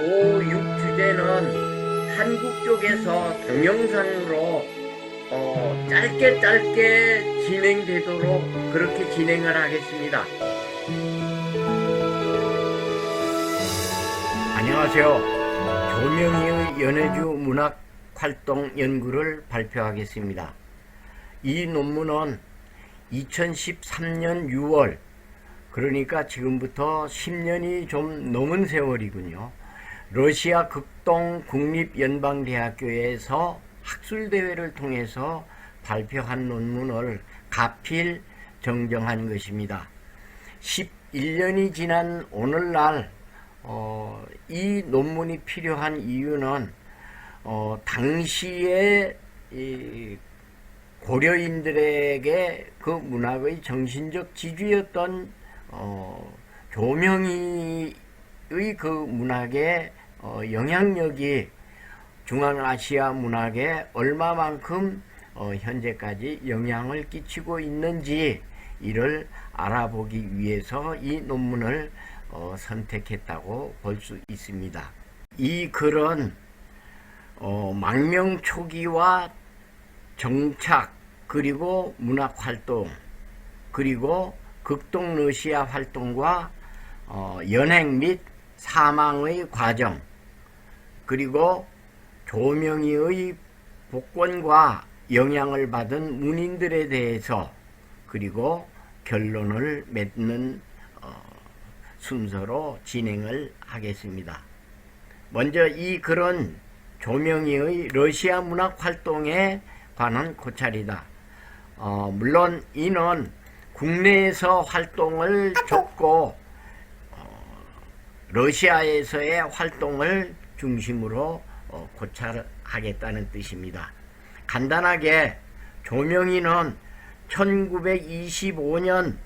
5, 6 주제는 한국 쪽에서 동영상으로 짧게 진행되도록 그렇게 진행을 하겠습니다. 안녕하세요. 조명희의 연해주 문학활동 연구를 발표하겠습니다. 이 논문은 2013년 6월, 그러니까 지금부터 10년이 좀 넘은 세월이군요. 러시아 극동 국립연방대학교에서 학술대회를 통해서 발표한 논문을 가필 정정한 것입니다. 11년이 지난 오늘날 이 논문이 필요한 이유는 당시에 이 고려인들에게 그 문학의 정신적 지주였던 조명희의 그 문학의 영향력이 중앙아시아 문학에 얼마만큼 현재까지 영향을 끼치고 있는지 이를 알아보기 위해서 이 논문을 선택했다고 볼 수 있습니다. 이 글은 망명 초기와 정착, 그리고 문학활동, 그리고 극동 러시아 활동과 연행 및 사망의 과정, 그리고 조명희의 복권과 영향을 받은 문인들에 대해서, 그리고 결론을 맺는 순서로 진행을 하겠습니다. 먼저 이 글은 조명희의 러시아 문학 활동에 관한 고찰이다. 물론 이는 국내에서 활동을 줬고 러시아에서의 활동을 중심으로 고찰하겠다는 뜻입니다. 간단하게 조명희는 1925년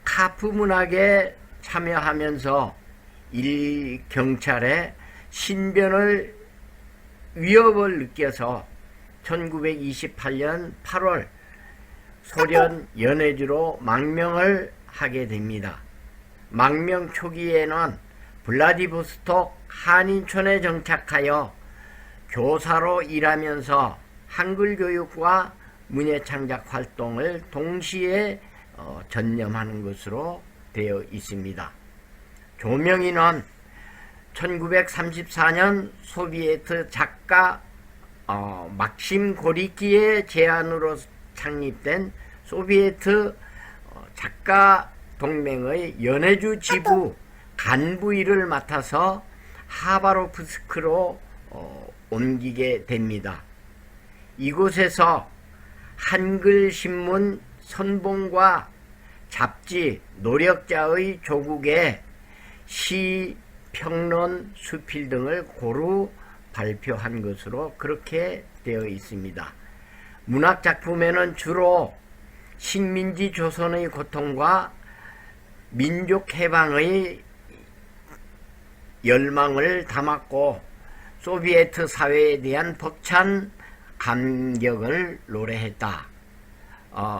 카프 문학에 참여하면서 일경찰의 신변을 위협을 느껴서 1928년 8월 소련 연해주로 망명을 하게 됩니다. 망명 초기에는 블라디보스톡 한인촌에 정착하여 교사로 일하면서 한글 교육과 문예창작 활동을 동시에 전념하는 것으로 되어 있습니다. 조명희는 1934년 소비에트 작가 막심 고리키의 제안으로 창립된 소비에트 작가 동맹의 연해주 지부 간부 일을 맡아서 하바로프스크로 옮기게 됩니다. 이곳에서 한글 신문 선봉과 잡지 노력자의 조국에 시, 평론, 수필 등을 고루 발표한 것으로 그렇게 되어 있습니다. 문학 작품에는 주로 식민지 조선의 고통과 민족 해방의 열망을 담았고 소비에트 사회에 대한 벅찬 감격을 노래했다.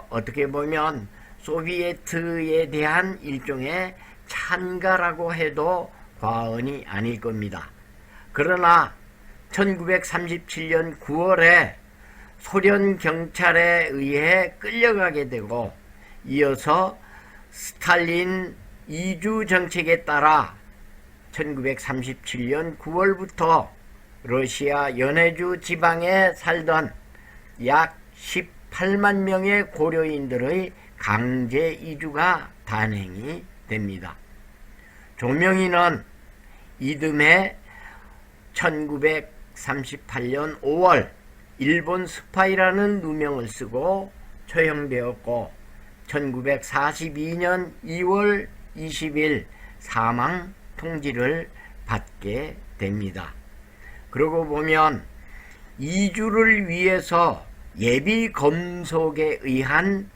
어떻게 보면 소비에트에 대한 일종의 찬가라고 해도 과언이 아닐 겁니다. 그러나 1937년 9월에 소련 경찰에 의해 끌려가게 되고 이어서 스탈린 이주 정책에 따라 1937년 9월부터 러시아 연해주 지방에 살던 약 18만 명의 고려인들의 강제 이주가 단행이 됩니다. 조명희는 이듬해 1938년 5월 일본 스파이라는 누명을 쓰고 처형되었고 1942년 2월 20일 사망 통지를 받게 됩니다. 그러고 보면 이주를 위해서 예비 검속에 의한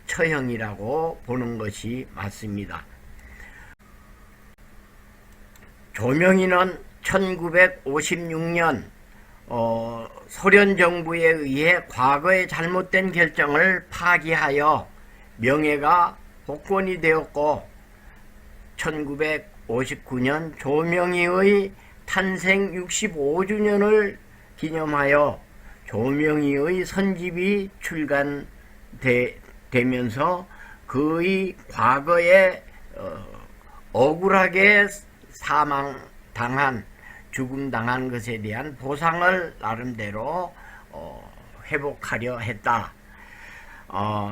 처형이라고 보는 것이 맞습니다. 조명희는 1956년 소련 정부에 의해 과거의 잘못된 결정을 파기하여 명예가 복권이 되었고 1959년 조명희의 탄생 65주년을 기념하여 조명희의 선집이 출간되면서 그의 과거에 억울하게 죽음당한 것에 대한 보상을 나름대로 회복하려 했다.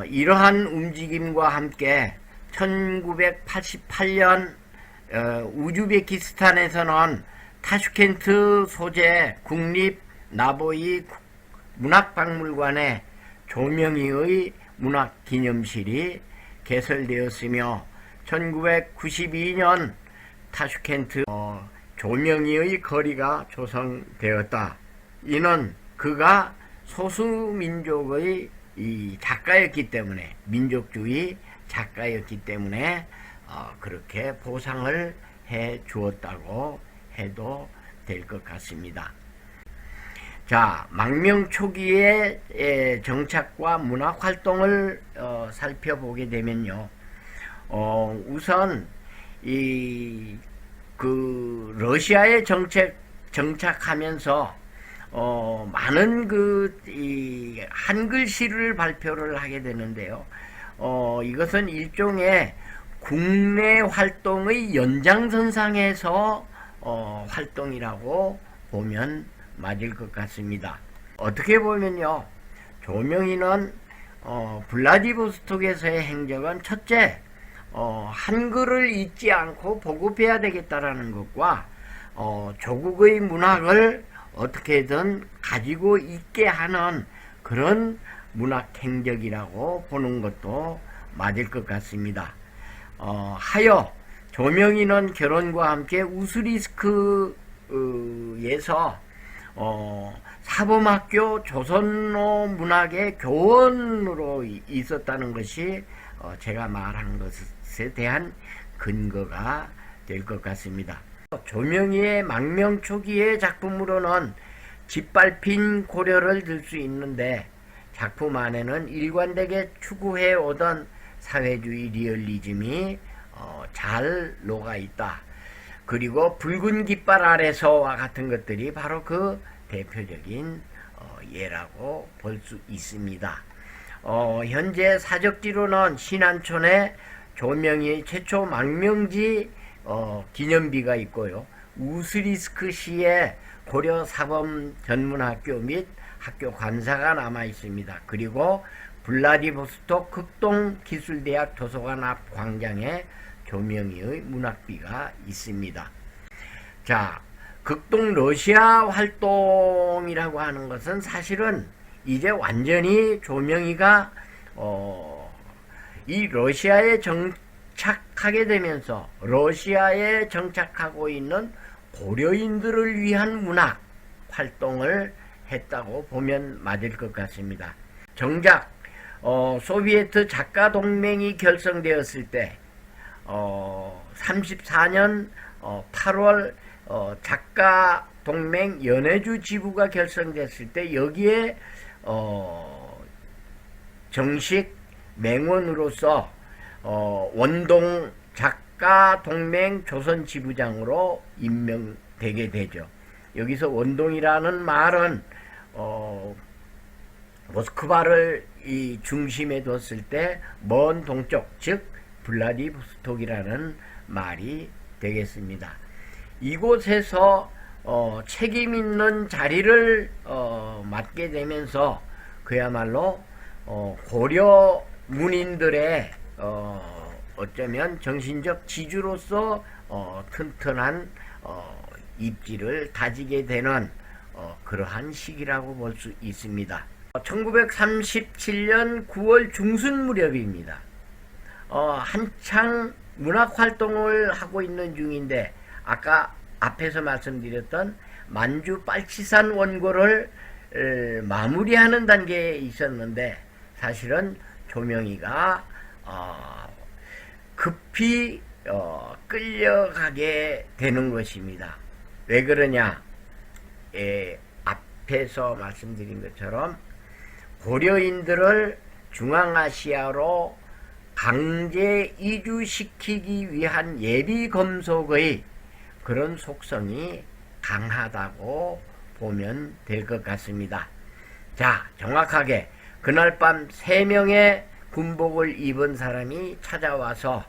이러한 움직임과 함께 1988년 우즈베키스탄에서는 타슈켄트 소재 국립 나보이 문학박물관에 조명희의 문학기념실이 개설되었으며 1992년 타슈켄트 조명희의 거리가 조성되었다. 이는 그가 소수민족의 작가였기 때문에, 민족주의 작가였기 때문에 그렇게 보상을 해 주었다고 해도 될 것 같습니다. 자, 망명 초기의 정착과 문학 활동을 살펴보게 되면요, 우선 러시아에 정착하면서 많은 한글시를 발표를 하게 되는데요. 이것은 일종의 국내 활동의 연장선상에서 활동이라고 보면 맞을 것 같습니다. 어떻게 보면요, 조명희는 블라디보스톡에서의 행적은 첫째, 한글을 잊지 않고 보급해야 되겠다라는 것과 조국의 문학을 어떻게든 가지고 있게 하는 그런 문학 행적이라고 보는 것도 맞을 것 같습니다. 하여 조명희는 결혼과 함께 우스리스크에서 사범학교 조선어 문학의 교원으로 있었다는 것이 제가 말한 것에 대한 근거가 될 것 같습니다. 조명희의 망명 초기의 작품으로는 짓밟힌 고려를 들 수 있는데, 작품 안에는 일관되게 추구해 오던 사회주의 리얼리즘이 잘 녹아있다. 그리고 붉은 깃발 아래서와 같은 것들이 바로 그 대표적인 예라고 볼 수 있습니다. 현재 사적지로는 신안촌에 조명희 최초 망명지 기념비가 있고요, 우스리스크시에 고려 사범 전문학교 및 학교 관사가 남아 있습니다. 그리고 블라디보스톡 극동기술대학 도서관 앞 광장에 조명희의 문학비가 있습니다. 자, 극동 러시아 활동이라고 하는 것은 사실은 이제 완전히 조명희가 이 러시아에 정착하게 되면서 러시아에 정착하고 있는 고려인들을 위한 문학 활동을 했다고 보면 맞을 것 같습니다. 정작 소비에트 작가 동맹이 결성되었을 때 34년 8월 작가 동맹 연해주 지부가 결성됐을 때 여기에 정식 맹원으로서 원동 작가 동맹 조선 지부장으로 임명되게 되죠. 여기서 원동이라는 말은 모스크바를 이 중심에 뒀을 때 먼 동쪽, 즉 블라디보스톡이라는 말이 되겠습니다. 이곳에서 책임 있는 자리를 맡게 되면서 그야말로 고려 문인들의 어쩌면 정신적 지주로서 튼튼한 입지를 다지게 되는 그러한 시기라고 볼 수 있습니다. 1937년 9월 중순 무렵입니다. 한창 문학활동을 하고 있는 중인데, 아까 앞에서 말씀드렸던 만주 빨치산 원고를 마무리하는 단계에 있었는데, 사실은 조명희가 급히 끌려가게 되는 것입니다. 왜 그러냐? 앞에서 말씀드린 것처럼 고려인들을 중앙아시아로 강제 이주시키기 위한 예비 검속의 그런 속성이 강하다고 보면 될 것 같습니다. 자, 정확하게 그날 밤 3명의 군복을 입은 사람이 찾아와서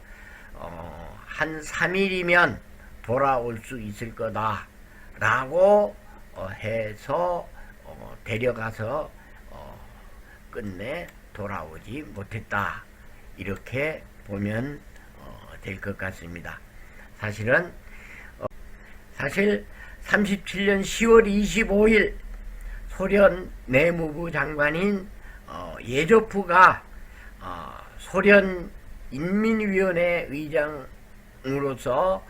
한 3일이면 돌아올 수 있을 거다 라고 해서 데려가서 끝내 돌아오지 못했다, 이렇게 보면 될 것 같습니다. 사실 37년 10월 25일 소련 내무부 장관인 예조프가 소련 인민위원회 의장으로서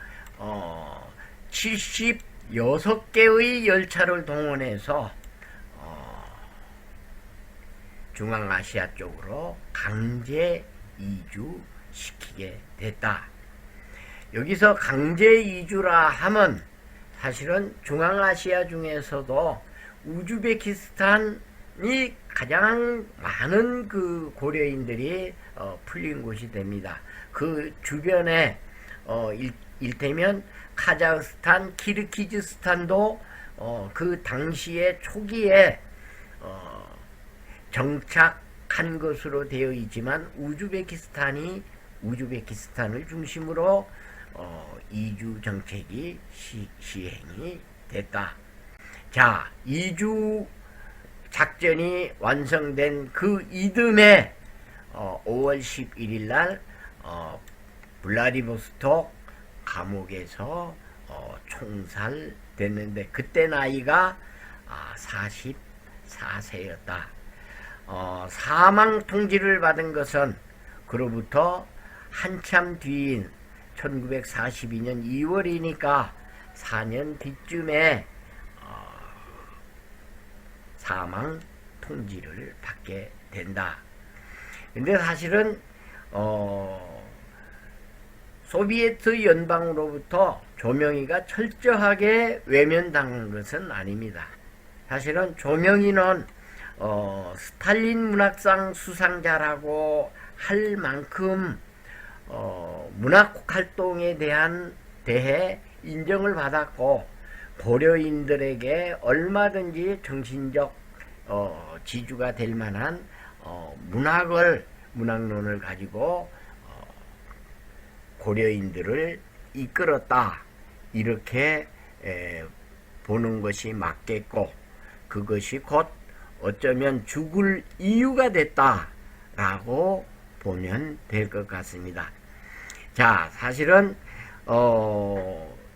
76개의 열차를 동원해서 중앙아시아 쪽으로 강제 이주시키게 됐다. 여기서 강제 이주라 하면 사실은 중앙아시아 중에서도 우즈베키스탄이 가장 많은 그 고려인들이 풀린 곳이 됩니다. 그 주변에 일테면 카자흐스탄, 키르기즈스탄도 그 당시에 초기에 정착한 것으로 되어 있지만 우즈베키스탄을 중심으로 이주 정책이 시행이 됐다. 자, 이주 작전이 완성된 그 이듬해 5월 11일 날 블라디보스톡 감옥에서 총살됐는데 그때 나이가 44세였다. 사망 통지를 받은 것은 그로부터 한참 뒤인 1942년 2월이니까 4년 뒤쯤에 사망 통지를 받게 된다. 근데 사실은 소비에트 연방으로부터 조명이가 철저하게 외면당한 것은 아닙니다. 사실은 조명이는 스탈린 문학상 수상자라고 할 만큼 문학활동에 대해 인정을 받았고 고려인들에게 얼마든지 정신적 지주가 될 만한 문학론을 가지고 고려인들을 이끌었다, 이렇게 보는 것이 맞겠고, 그것이 곧 어쩌면 죽을 이유가 됐다라고 보면 될 것 같습니다. 자, 사실은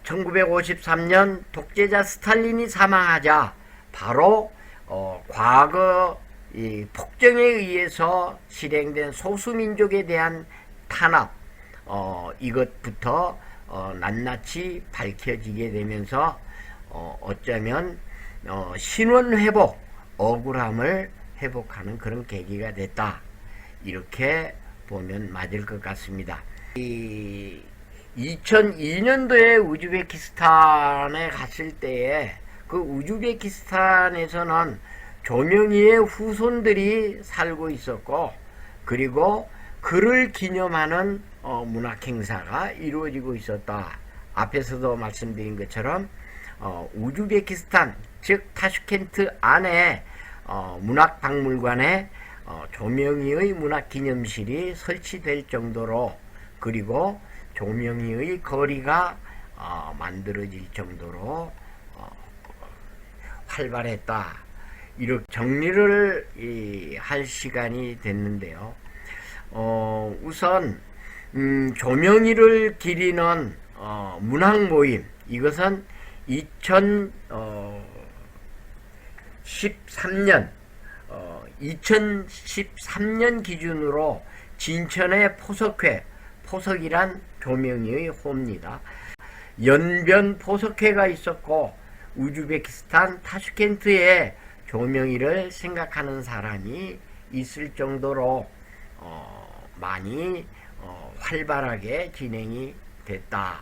1953년 독재자 스탈린이 사망하자 바로 과거 이 폭정에 의해서 실행된 소수민족에 대한 탄압, 이것부터 낱낱이 밝혀지게 되면서 어쩌면 신원회복, 억울함을 회복하는 그런 계기가 됐다, 이렇게 보면 맞을 것 같습니다. 2002년도에 우즈베키스탄에 갔을 때에 그 우즈베키스탄에서는 조명희의 후손들이 살고 있었고, 그리고 그를 기념하는 문학행사가 이루어지고 있었다. 앞에서도 말씀드린 것처럼 우즈베키스탄, 즉 타슈켄트 안에 문학박물관에 조명희의 문학기념실이 설치될 정도로, 그리고 조명희의 거리가 만들어질 정도로 활발했다, 이렇게 정리를 할 시간이 됐는데요. 우선 조명희를 기리는 문학 모임, 이것은 2013년 기준으로 진천의 포석이란 조명희의 호입니다. 연변 포석회가 있었고, 우즈베키스탄 타슈켄트에 조명희를 생각하는 사람이 있을 정도로 많이 활발하게 진행이 됐다.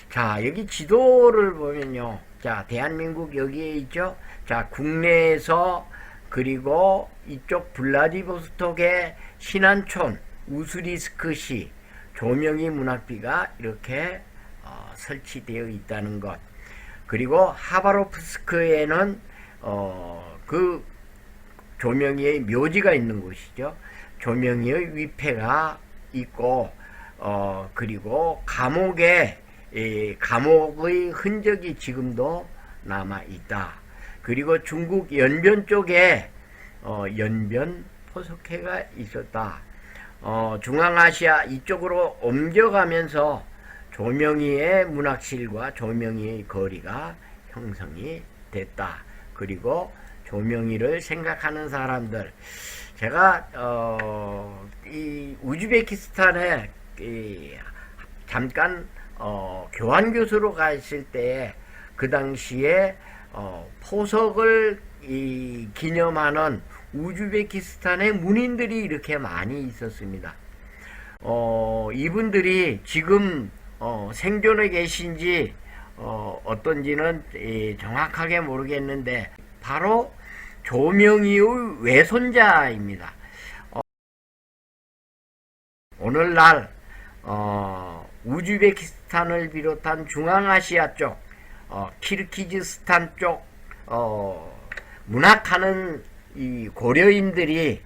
자, 여기 지도를 보면요, 자, 대한민국 여기에 있죠. 자, 국내에서, 그리고 이쪽 블라디보스톡의 신안촌, 우스리스크시 조명희 문학비가 이렇게 설치되어 있다는 것. 그리고 하바롭스크에는 그 조명희의 묘지가 있는 곳이죠. 조명희의 위패가 있고 그리고 감옥의 흔적이 지금도 남아 있다. 그리고 중국 연변 쪽에 연변 포석회가 있었다. 중앙아시아 이쪽으로 옮겨가면서 조명희의 문학실과 조명희의 거리가 형성이 됐다. 그리고 조명희를 생각하는 사람들, 제가 이 우즈베키스탄에 잠깐 교환 교수로 가 있을 때 그 당시에 포석을 기념하는 우즈베키스탄의 문인들이 이렇게 많이 있었습니다. 이분들이 지금 생존해 계신지 어떤지는 정확하게 모르겠는데 바로 조명희의 외손자입니다. 오늘날 우즈베키스탄을 비롯한 중앙아시아 쪽, 키르기즈스탄 쪽 문학하는 이 고려인들이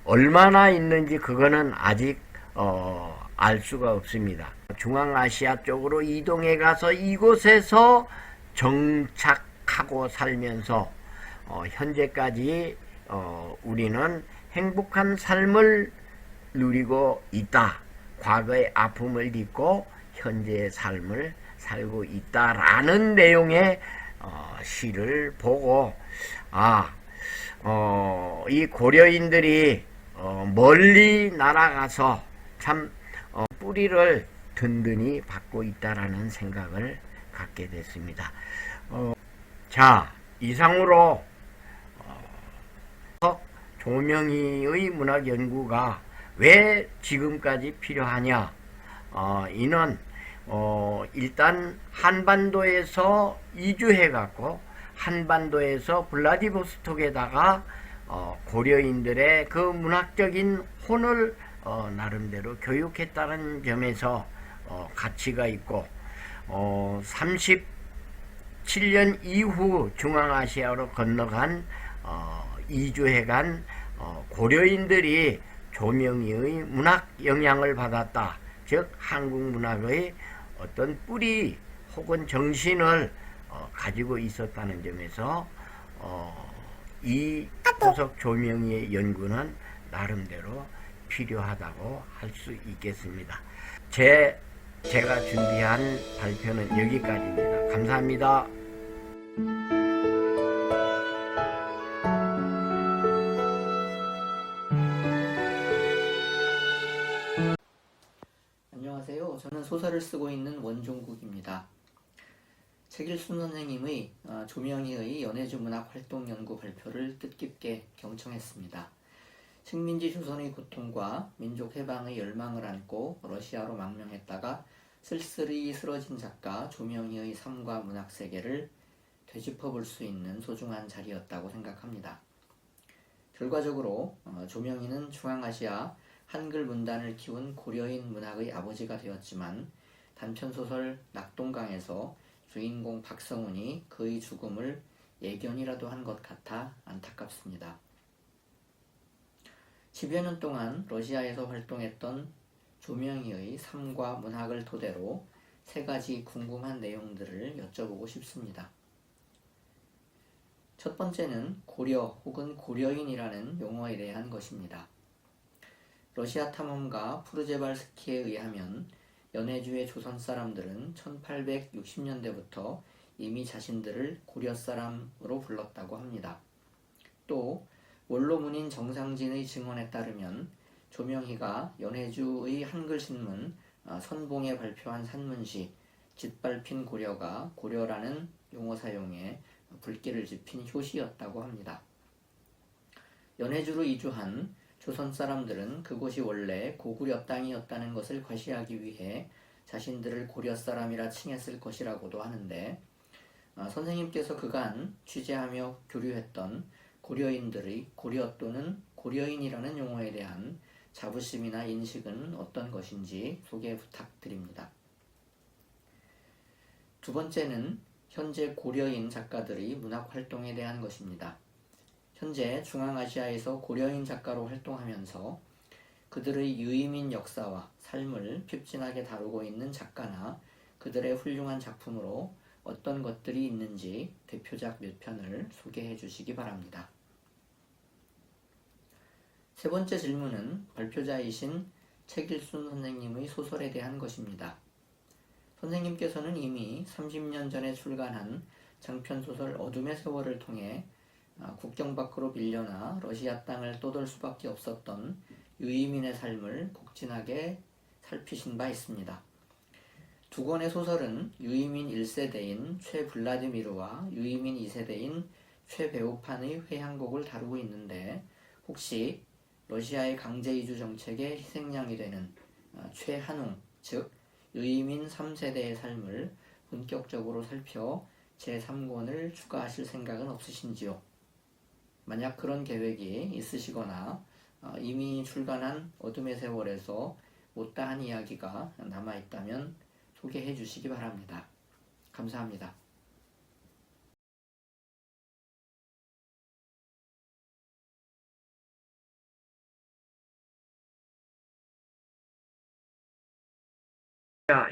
얼마나 있는지 그거는 아직 알 수가 없습니다. 중앙아시아 쪽으로 이동해 가서 이곳에서 정착하고 살면서 현재까지 우리는 행복한 삶을 누리고 있다. 과거의 아픔을 딛고 현재의 삶을 살고 있다라는 내용의 시를 보고 이 고려인들이 멀리 날아가서 참 뿌리를 든든히 받고 있다라는 생각을 갖게 됐습니다. 자, 이상으로 조명희의 문학 연구가 왜 지금까지 필요하냐? 이는 일단 한반도에서 이주해 갖고 한반도에서 블라디보스톡에다가 고려인들의 그 문학적인 혼을 나름대로 교육했다는 점에서 가치가 있고 37년 이후 중앙아시아로 건너간 이주해간 고려인들이 조명희의 문학 영향을 받았다. 즉 한국 문학의 어떤 뿌리 혹은 정신을 가지고 있었다는 점에서 이 포석 조명희의 연구는 나름대로 필요하다고 할 수 있겠습니다. 제가 준비한 발표는 여기까지입니다. 감사합니다. 안녕하세요. 저는 소설을 쓰고 있는 원종국입니다. 책일순 선생님의 조명희의 연해주 문학 활동 연구 발표를 뜻깊게 경청했습니다. 식민지 조선의 고통과 민족 해방의 열망을 안고 러시아로 망명했다가 쓸쓸히 쓰러진 작가 조명희의 삶과 문학 세계를 되짚어 볼 수 있는 소중한 자리였다고 생각합니다. 결과적으로 조명희는 중앙아시아 한글 문단을 키운 고려인 문학의 아버지가 되었지만 단편소설 낙동강에서 주인공 박성훈이 그의 죽음을 예견이라도 한 것 같아 안타깝습니다. 10여 년 동안 러시아에서 활동했던 조명희의 삶과 문학을 토대로 세 가지 궁금한 내용들을 여쭤보고 싶습니다. 첫 번째는 고려 혹은 고려인이라는 용어에 대한 것입니다. 러시아 탐험가 푸르제발스키에 의하면 연해주의 조선 사람들은 1860년대부터 이미 자신들을 고려 사람으로 불렀다고 합니다. 또 원로문인 정상진의 증언에 따르면 조명희가 연해주의 한글신문 선봉에 발표한 산문시 짓밟힌 고려가 고려라는 용어 사용에 불길을 지핀 효시였다고 합니다. 연해주로 이주한 조선 사람들은 그곳이 원래 고구려 땅이었다는 것을 과시하기 위해 자신들을 고려 사람이라 칭했을 것이라고도 하는데 선생님께서 그간 취재하며 교류했던 고려인들의 고려 또는 고려인이라는 용어에 대한 자부심이나 인식은 어떤 것인지 소개 부탁드립니다. 두 번째는 현재 고려인 작가들의 문학 활동에 대한 것입니다. 현재 중앙아시아에서 고려인 작가로 활동하면서 그들의 유의민 역사와 삶을 핍진하게 다루고 있는 작가나 그들의 훌륭한 작품으로 어떤 것들이 있는지 대표작 몇 편을 소개해 주시기 바랍니다. 세 번째 질문은 발표자이신 책일순 선생님의 소설에 대한 것입니다. 선생님께서는 이미 30년 전에 출간한 장편소설 어둠의 세월을 통해 국경 밖으로 밀려나 러시아 땅을 떠돌 수밖에 없었던 유이민의 삶을 곡진하게 살피신 바 있습니다. 두 권의 소설은 유이민 1세대인 최 블라디미르와 유이민 2세대인 최 베오판의 회향곡을 다루고 있는데 혹시 러시아의 강제 이주 정책의 희생양이 되는 최한웅, 즉 유이민 3세대의 삶을 본격적으로 살펴 제3권을 추가하실 생각은 없으신지요? 만약 그런 계획이 있으시거나 이미 출간한 어둠의 세월에서 못다한 이야기가 남아있다면 소개해 주시기 바랍니다. 감사합니다.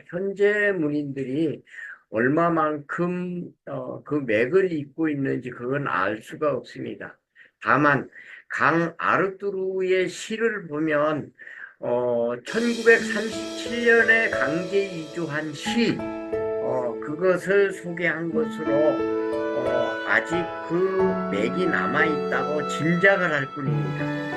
현재 문인들이 얼마만큼 그 맥을 잇고 있는지 그건 알 수가 없습니다. 다만 강 아르투르의 시를 보면 1937년에 강제 이주한 시 그것을 소개한 것으로 아직 그 맥이 남아 있다고 짐작을 할 뿐입니다.